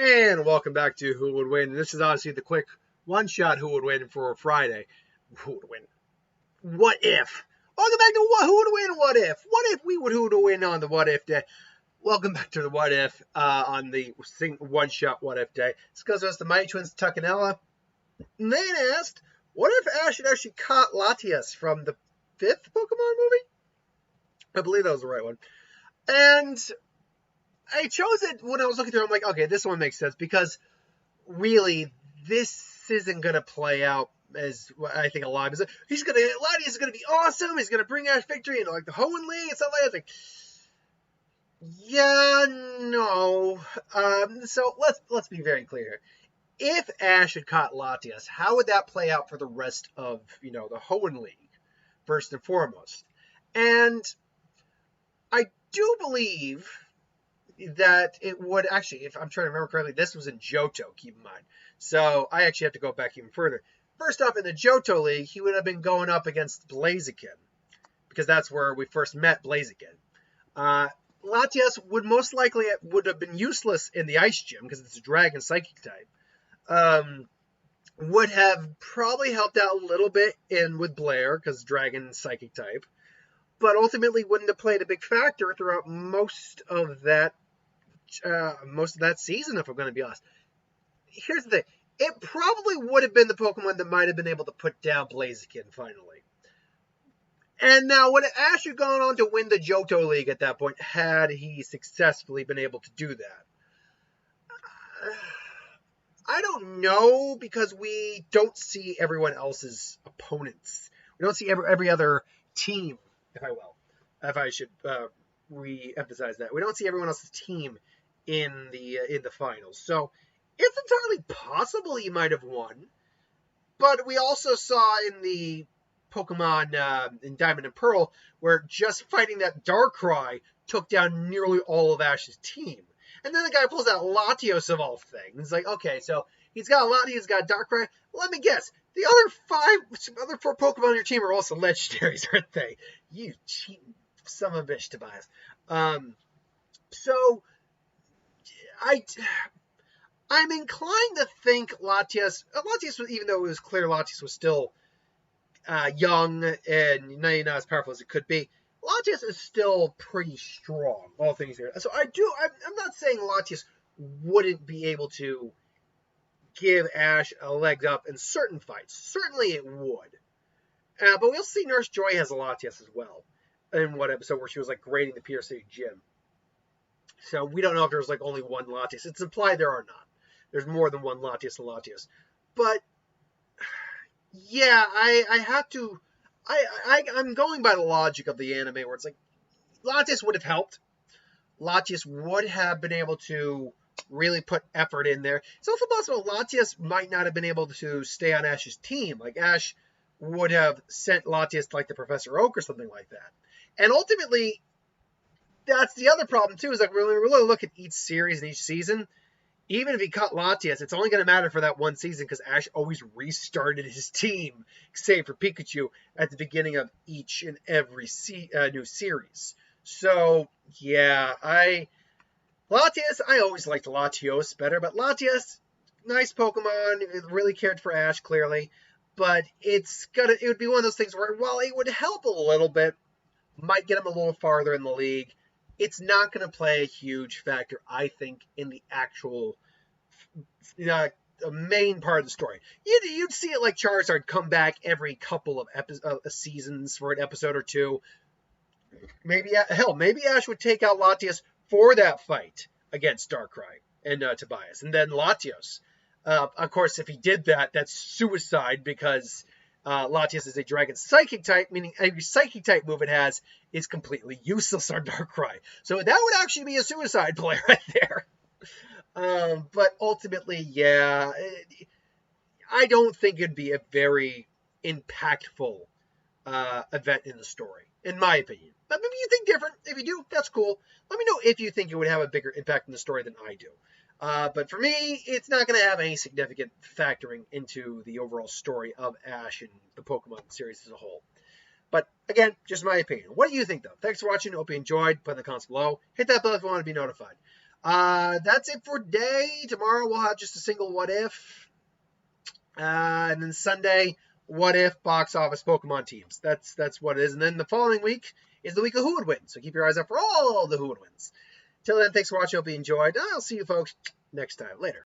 And welcome back to Who Would Win. This is obviously the quick one-shot Who Would Win for Friday. Who would win? What if? Welcome back to Who Would Win, What If? What if we would Who to Win on the What If Day? Welcome back to the What If on the one-shot What If Day. This goes to us, the Mighty Twins, Tuck and Ella. And they asked, what if Ash had actually caught Latias from the 5th Pokemon movie? I believe that was the right one. And I chose it when I was looking through. I'm like, okay, this one makes sense because really, this isn't gonna play out as I think a lot. Latias is gonna be awesome. He's gonna bring Ash victory into like the Hoenn League and stuff like that. It's like, yeah, no. So let's be very clear. If Ash had caught Latias, how would that play out for the rest of the Hoenn League, first and foremost? And I do believe that it would actually, if I'm trying to remember correctly, this was in Johto, keep in mind. So I actually have to go back even further. First off, in the Johto League, he would have been going up against Blaziken, because that's where we first met Blaziken. Latias would most likely would have been useless in the Ice Gym, because it's a Dragon Psychic type. Would have probably helped out a little bit with Blair, because Dragon Psychic type. But ultimately wouldn't have played a big factor throughout most of that season, if I'm going to be honest. Here's the thing. It probably would have been the Pokemon that might have been able to put down Blaziken finally. And now, would Ash have gone on to win the Johto League at that point had he successfully been able to do that? I don't know, because we don't see everyone else's opponents. We don't see every other team, if I should re-emphasize that. We don't see everyone else's team in the finals. So it's entirely possible he might have won. But we also saw in the Pokemon in Diamond and Pearl where just fighting that Darkrai took down nearly all of Ash's team. And then the guy pulls out Latios of all things. It's like, okay, so he's got Latios, he's got Darkrai. Let me guess. The other 4 Pokemon on your team are also legendaries, aren't they? You cheating son of a bitch, Tobias. So I'm inclined to think Latias, even though it was clear Latias was still young and maybe not as powerful as it could be, Latias is still pretty strong, all things here. So I'm not saying Latias wouldn't be able to give Ash a leg up in certain fights. Certainly it would. But we'll see Nurse Joy has a Latias as well in one episode where she was like grading the Pier City gym. So we don't know if there's like only one Latias. It's implied there are not. There's more than one Latias and Latias. But yeah, I have to. I'm going by the logic of the anime where it's like Latias would have helped. Latias would have been able to really put effort in there. It's also possible Latias might not have been able to stay on Ash's team. Like Ash would have sent Latias to like the Professor Oak or something like that. And ultimately, that's the other problem too, is like when we really look at each series and each season, even if he caught Latias, it's only going to matter for that one season because Ash always restarted his team, save for Pikachu, at the beginning of each and every new series. So, yeah, Latias, I always liked Latios better, but Latias, nice Pokemon, really cared for Ash, clearly, but it would be one of those things where, while it would help a little bit, might get him a little farther in the league, it's not going to play a huge factor, I think, in the actual main part of the story. You'd see it like Charizard come back every couple of seasons for an episode or two. Maybe Ash would take out Latias for that fight against Darkrai and Tobias. And then Latios. Of course, if he did that, that's suicide because Latias is a Dragon Psychic type, meaning every Psychic type move it has is completely useless on Darkrai. So that would actually be a suicide play right there. But ultimately, yeah, I don't think it'd be a very impactful event in the story, in my opinion. But maybe you think different. If you do, that's cool. Let me know if you think it would have a bigger impact in the story than I do. But for me, it's not going to have any significant factoring into the overall story of Ash and the Pokemon series as a whole. But again, just my opinion. What do you think, though? Thanks for watching. Hope you enjoyed. Put in the comments below. Hit that bell if you want to be notified. That's it for today. Tomorrow we'll have just a single what if. And then Sunday, what if box office Pokemon teams. That's what it is. And then the following week is the week of who would win. So keep your eyes out for all the who would wins. Till then, thanks for watching. Hope you enjoyed. I'll see you folks next time. Later.